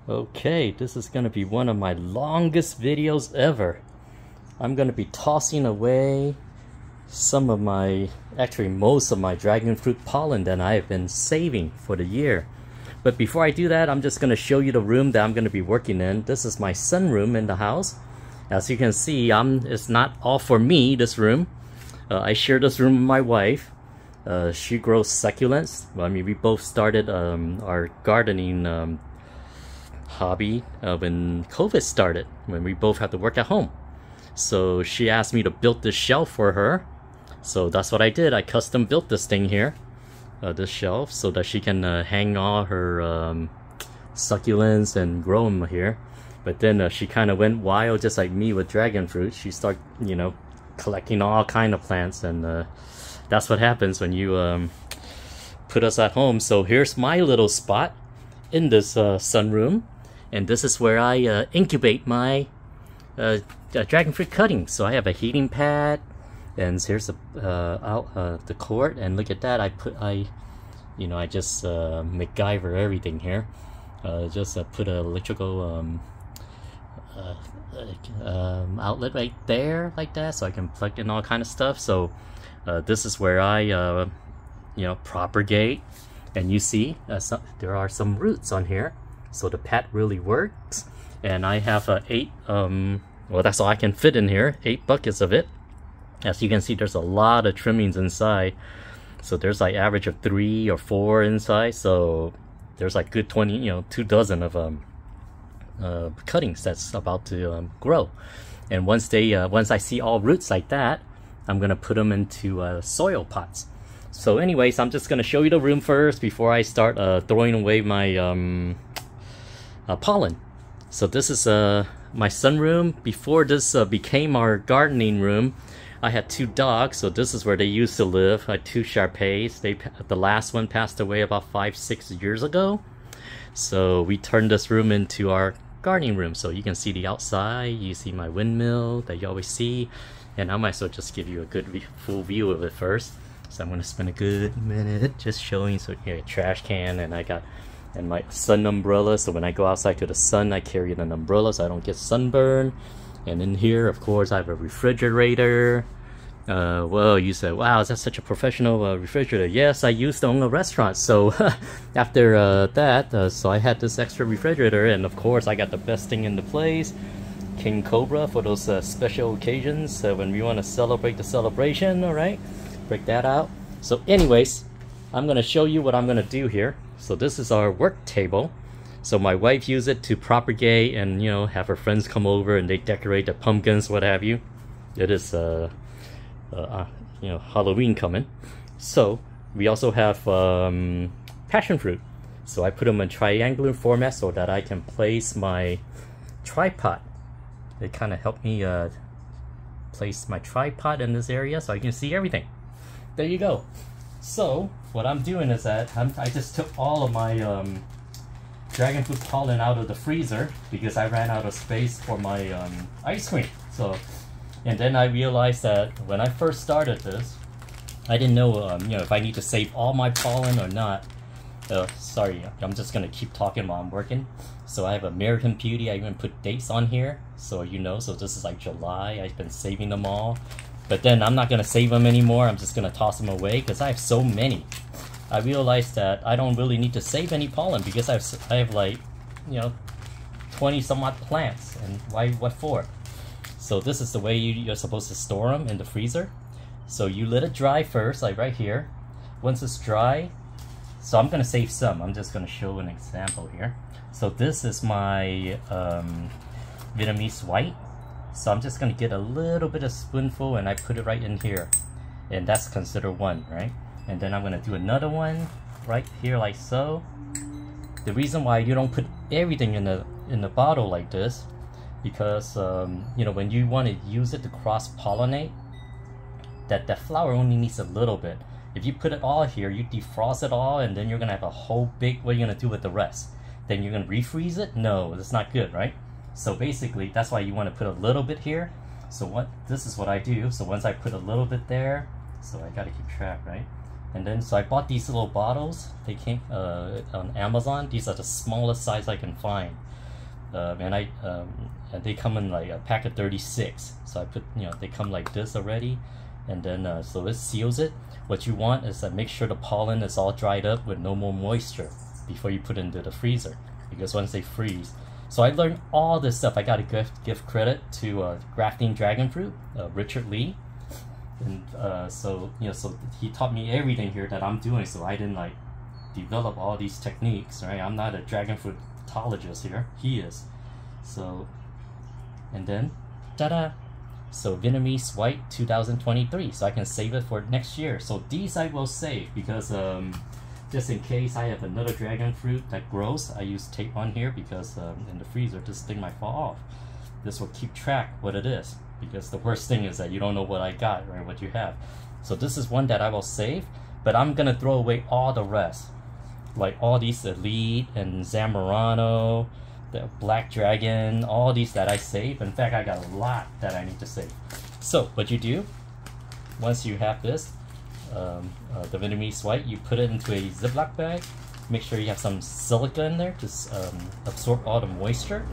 Okay, this is gonna be one of my longest videos ever. I'm gonna be tossing away some of my, actually most of my dragon fruit pollen that I have been saving for the year. But before I do that, I'm just gonna show you the room that I'm gonna be working in. This is my sunroom in the house. As you can see, it's not all for me, this room. I share this room with my wife. She grows succulents. Well, I mean, we both started our gardening hobby when COVID started, when we both had to work at home. So she asked me to build this shelf for her. So that's what I did. I custom built this thing here, this shelf, so that she can hang all her succulents and grow them here. But then she kind of went wild, just like me with dragon fruit. She started, collecting all kind of plants, and that's what happens when you put us at home. So here's my little spot in this sunroom, and this is where I incubate my dragon fruit cuttings. So I have a heating pad, and here's the court, and look at that. I just MacGyver everything here. Just put an electrical outlet right there like that, so I can plug in all kind of stuff. So this is where I propagate, and you see there are some roots on here, so the pad really works. And I have 8 well, that's all I can fit in here, 8 buckets of it. As you can see, there's a lot of trimmings inside, so there's like average of 3 or 4 inside, so there's like good 20, 2 dozen of cuttings that's about to grow. And once I see all roots like that, I'm gonna put them into soil pots. So anyways, I'm just gonna show you the room first before I start throwing away my pollen. So this is my sunroom. Before this became our gardening room, I had 2 dogs, so this is where they used to live. I had 2 Shar-Peis. The last one passed away about 5-6 years ago. So we turned this room into our gardening room. So you can see the outside, you see my windmill that you always see, and I might as well just give you a good full view of it first. So I'm going to spend a good minute just showing. So here, a trash can, and I got my sun umbrella, so when I go outside to the sun, I carry an umbrella so I don't get sunburn. And in here, of course, I have a refrigerator. Well, you said, wow, is that such a professional refrigerator? Yes, I used to own a restaurant, so after that, so I had this extra refrigerator, and of course I got the best thing in the place, King Cobra, for those special occasions when we want to celebrate the celebration. All right, break that out. So anyways, I'm gonna show you what I'm gonna do here. So this is our work table. So my wife used it to propagate and have her friends come over and they decorate the pumpkins, what have you. It is Halloween coming. So we also have passion fruit. So I put them in triangular format so that I can place my tripod. They kind of help me place my tripod in this area so I can see everything. There you go. So what I'm doing is that I just took all of my dragon fruit pollen out of the freezer because I ran out of space for my ice cream. So, and then I realized that when I first started this, I didn't know if I need to save all my pollen or not. Sorry, I'm just gonna keep talking while I'm working. So I have American Beauty. I even put dates on here, so so this is like July. I've been saving them all. But then I'm not going to save them anymore. I'm just going to toss them away because I have so many. I realized that I don't really need to save any pollen because I have like, 20 some odd plants. And what for? So this is the way you're supposed to store them in the freezer. So you let it dry first, like right here. Once it's dry, so I'm going to save some. I'm just going to show an example here. So this is my Vietnamese white. So I'm just going to get a little bit of spoonful and I put it right in here. And that's considered 1, right? And then I'm going to do another one right here like so. The reason why you don't put everything in the bottle like this, because when you want to use it to cross-pollinate, that flower only needs a little bit. If you put it all here, you defrost it all, and then you're going to have a whole big, what are you going to do with the rest? Then you're going to refreeze it? No, that's not good, right? So basically, that's why you want to put a little bit here. So this is what I do. So once I put a little bit there, so I got to keep track, right? And then, so I bought these little bottles. They came on Amazon. These are the smallest size I can find. and they come in like a pack of 36. So I put, they come like this already, and then so it seals it. What you want is to make sure the pollen is all dried up with no more moisture before you put it into the freezer, because once they freeze. So I learned all this stuff. I gotta give credit to grafting dragon fruit, Richard Lee, and so he taught me everything here that I'm doing. So I didn't like develop all these techniques, right? I'm not a dragon fruitologist here. He is. So, and then, ta-da! So Vietnamese White 2023. So I can save it for next year. So these I will save because just in case I have another dragon fruit that grows, I use tape on here because in the freezer this thing might fall off. This will keep track what it is, because the worst thing is that you don't know what I got or what you have. So this is one that I will save, but I'm gonna throw away all the rest, like all these Elite and Zamorano, the Black Dragon, all these that I save. In fact, I got a lot that I need to save. So what you do once you have this, the Vietnamese White, you put it into a Ziploc bag. Make sure you have some silica in there to absorb all the moisture.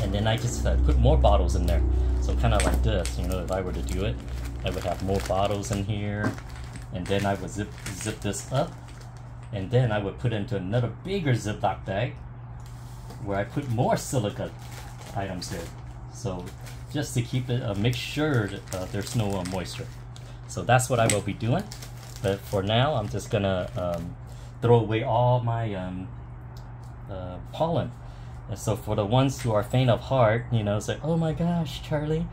And then I just put more bottles in there. So kind of like this, if I were to do it, I would have more bottles in here. And then I would zip this up. And then I would put it into another bigger Ziploc bag where I put more silica items there. So just to keep it, make sure that there's no moisture. So that's what I will be doing. But for now, I'm just gonna throw away all my pollen. And so for the ones who are faint of heart, say, oh my gosh, Charlie,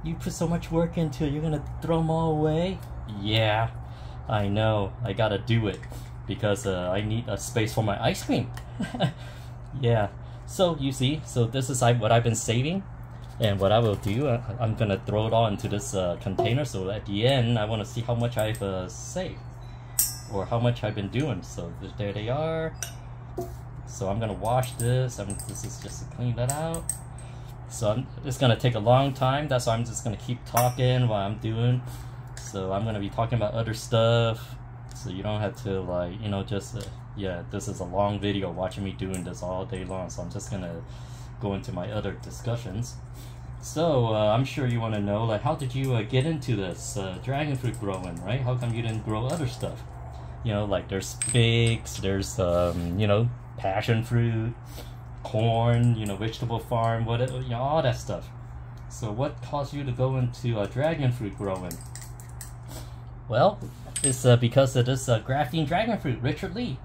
you put so much work into it, you're gonna throw them all away? Yeah, I know, I gotta do it because I need a space for my ice cream. Yeah, so you see, so this is what I've been saving. And what I will do, I'm gonna throw it all into this container. So at the end, I want to see how much I've saved or how much I've been doing. So there they are. So I'm gonna wash this. This is just to clean that out. So it's gonna take a long time. That's why I'm just gonna keep talking while I'm doing. So I'm gonna be talking about other stuff. So you don't have to like, yeah, this is a long video watching me doing this all day long. So I'm just gonna go into my other discussions. So I'm sure you want to know, like, how did you get into this dragon fruit growing, right? How come you didn't grow other stuff? Like there's figs, there's passion fruit, corn, vegetable farm, whatever, all that stuff. So what caused you to go into dragon fruit growing? Well, it's because of this grafting dragon fruit, Richard Lee.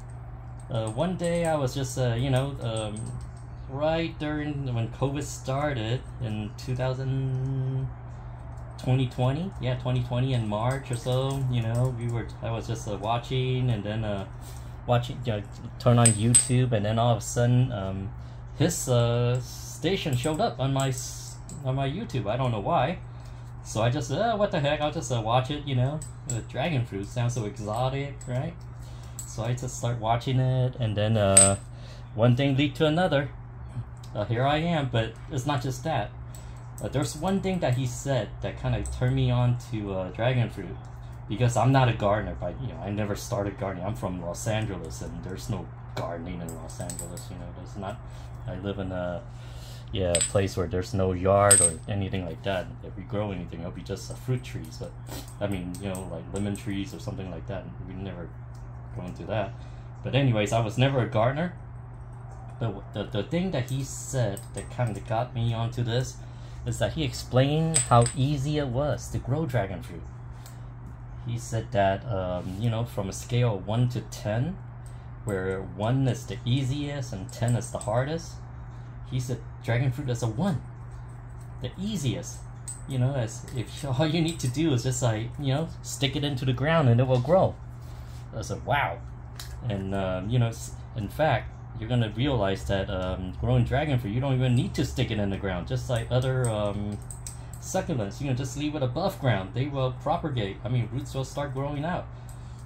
One day I was just right during when COVID started in 2020, yeah, 2020 in March or so, I was just watching, and then turn on YouTube, and then all of a sudden his station showed up on my YouTube. I don't know why. So I just what the heck, I'll just watch it. Dragon fruit sounds so exotic, right? So I just start watching it, and then one thing lead to another. Here I am. But it's not just that. There's one thing that he said that kind of turned me on to dragon fruit, because I'm not a gardener, but I never started gardening. I'm from Los Angeles, and there's no gardening in Los Angeles. There's not. I live in a place where there's no yard or anything like that. If we grow anything, it'll be just fruit trees. But I mean, like lemon trees or something like that. We never go into that. But anyways, I was never a gardener. But the thing that he said that kind of got me onto this is that he explained how easy it was to grow dragon fruit. He said that from a scale of 1 to 10, where 1 is the easiest and 10 is the hardest, he said dragon fruit is a 1, the easiest. As if all you need to do is just like stick it into the ground and it will grow. I said, wow. And in fact, you're gonna realize that growing dragon fruit, you don't even need to stick it in the ground. Just like other succulents, just leave it above ground. They will propagate. I mean, roots will start growing out.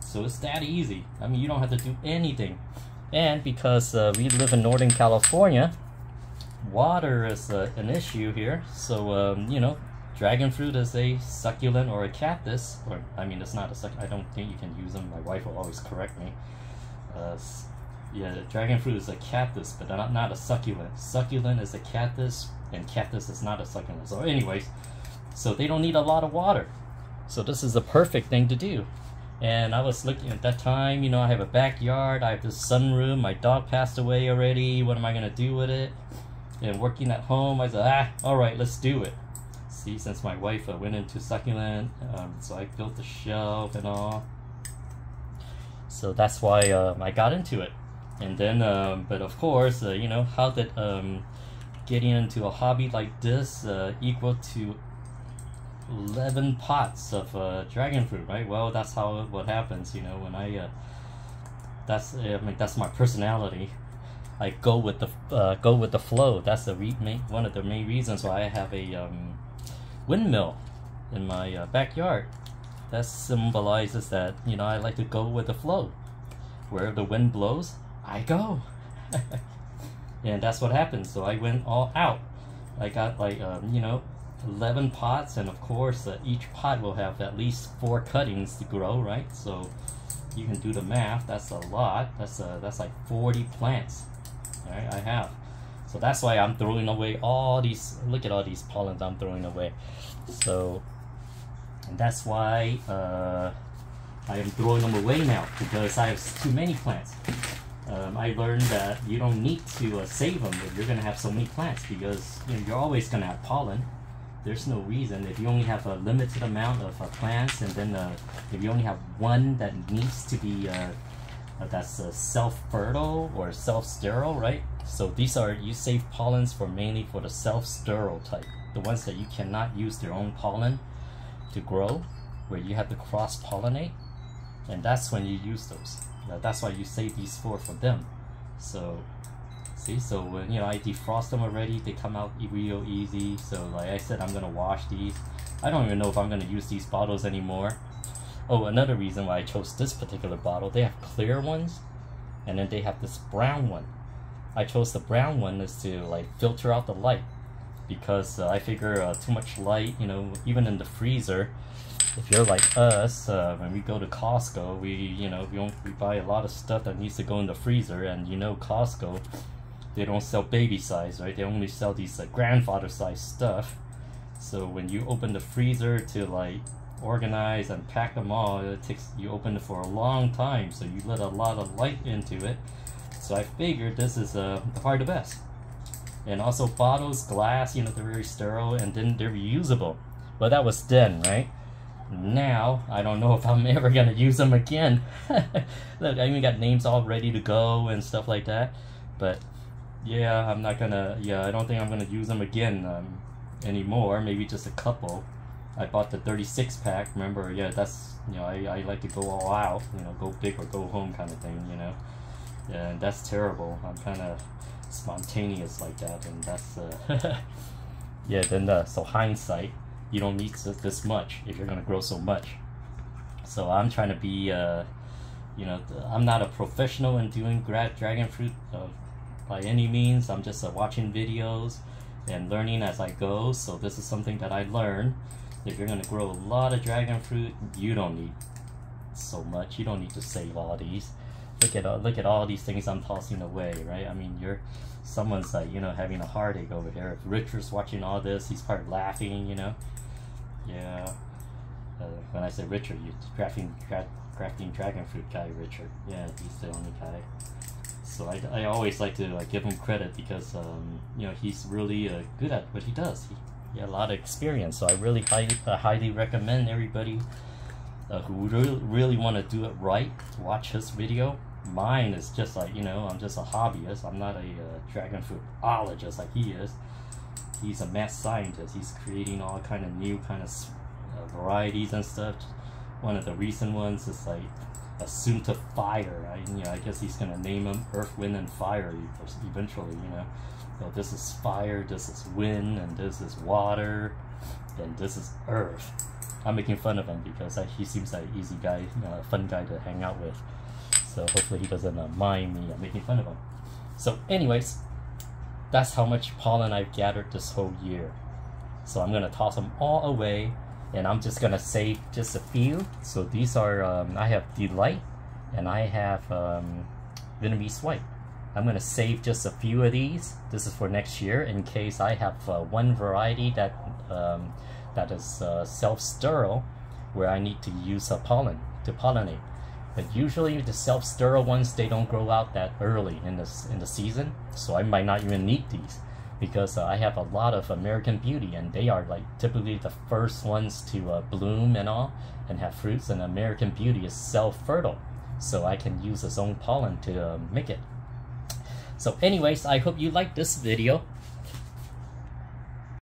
So it's that easy. I mean, you don't have to do anything. And because we live in Northern California, water is an issue here. So dragon fruit is a succulent or a cactus, or I mean, it's not a succulent. I don't think you can use them. My wife will always correct me. Yeah, dragon fruit is a cactus, but not a succulent. Succulent is a cactus, and cactus is not a succulent. So anyways, so they don't need a lot of water. So this is the perfect thing to do. And I was looking at that time, you know, I have a backyard, I have this sunroom, my dog passed away already, what am I gonna do with it? And working at home, I said, alright, let's do it. See, since my wife went into succulent, so I built the shelf and all. So that's why I got into it. And then, but of course, you know, how did getting into a hobby like this equal to 11 pots of dragon fruit, right? Well, that's what happens, you know, when I mean, that's my personality. I go with the flow. That's the one of the main reasons why I have a windmill in my backyard. That symbolizes that, you know, I like to go with the flow. Wherever the wind blows, I go. And that's what happened. So I went all out. I got like you know, 11 pots, and of course each pot will have at least 4 cuttings to grow, right? So you can do the math. That's a lot. That's like 40 plants, right? I have. So that's why I'm throwing away all these. Look at all these pollens I'm throwing away. So and that's why I am throwing them away now, because I have too many plants. I learned that you don't need to save them if you're going to have so many plants, because you know, you're always going to have pollen. There's no reason. If you only have a limited amount of plants, and then if you only have one that needs to be that's self-fertile or self-sterile, right? So these are, you save pollens for mainly for the self-sterile type, the ones that you cannot use their own pollen to grow, where you have to cross-pollinate, and that's when you use those. That's why you save these 4 for them. So see, so when, you know, I defrost them already, they come out real easy. So like I said, I'm gonna wash these. I don't even know if I'm gonna use these bottles anymore. Oh, another reason why I chose this particular bottle, they have clear ones, and then they have this brown one. I chose the brown one is to like filter out the light, because I figure too much light, you know, even in the freezer, if you're like us, when we go to Costco, we buy a lot of stuff that needs to go in the freezer, and you know, Costco, they don't sell baby size, right? They only sell these grandfather size stuff. So when you open the freezer to like organize and pack them all, you open it for a long time, so you let a lot of light into it. So I figured this is probably the best. And also bottles, glass, you know, they're very sterile, and then they're reusable. But that was then, right? Now, I don't know if I'm ever gonna use them again. Look, I even got names all ready to go and stuff like that. But yeah, I'm not gonna, I don't think I'm gonna use them again anymore. Maybe just a couple. I bought the 36 pack, remember? Yeah, that's, you know, I like to go all out, you know, go big or go home kind of thing, you know. Yeah, and that's terrible. I'm kind of spontaneous like that, and that's yeah. Then so hindsight, you don't need this much if you're gonna grow so much. So I'm trying to be, you know, I'm not a professional in doing dragon fruit by any means. I'm just watching videos and learning as I go. So this is something that I learned. If you're gonna grow a lot of dragon fruit, you don't need so much. You don't need to save all these. Look at all these things I'm tossing away, right? I mean, someone's like, you know, having a heartache over here. If Richard's watching all this, he's probably laughing, you know. Yeah. When I say Richard, you're crafting dragon fruit guy, Richard. Yeah, he's the only guy. So I always like to give him credit, because you know, he's really good at what he does. He had a lot of experience. So I really highly recommend everybody who really want to do it right, watch his video. Mine is just like, you know, I'm just a hobbyist. I'm not a dragon fruitologist like he is. He's a mad scientist. He's creating all kind of new varieties and stuff. One of the recent ones is like a soon to fire. I guess he's gonna name them Earth, Wind, and Fire eventually. You know, so this is fire, this is wind, and this is water, and this is earth. I'm making fun of him because he seems like an easy guy, fun guy to hang out with. So hopefully he doesn't mind me making fun of him. So anyways, that's how much pollen I've gathered this whole year. So I'm gonna toss them all away, and I'm just gonna save just a few. So these are, I have Delight, and I have Vietnamese white. I'm gonna save just a few of these. This is for next year in case I have one variety that that is self-sterile, where I need to use pollen to pollinate. But usually the self-sterile ones, they don't grow out that early in the season, so I might not even need these, because I have a lot of American Beauty, and they are like typically the first ones to bloom and all and have fruits, and American Beauty is self-fertile, so I can use its own pollen to make it. So anyways, I hope you liked this video.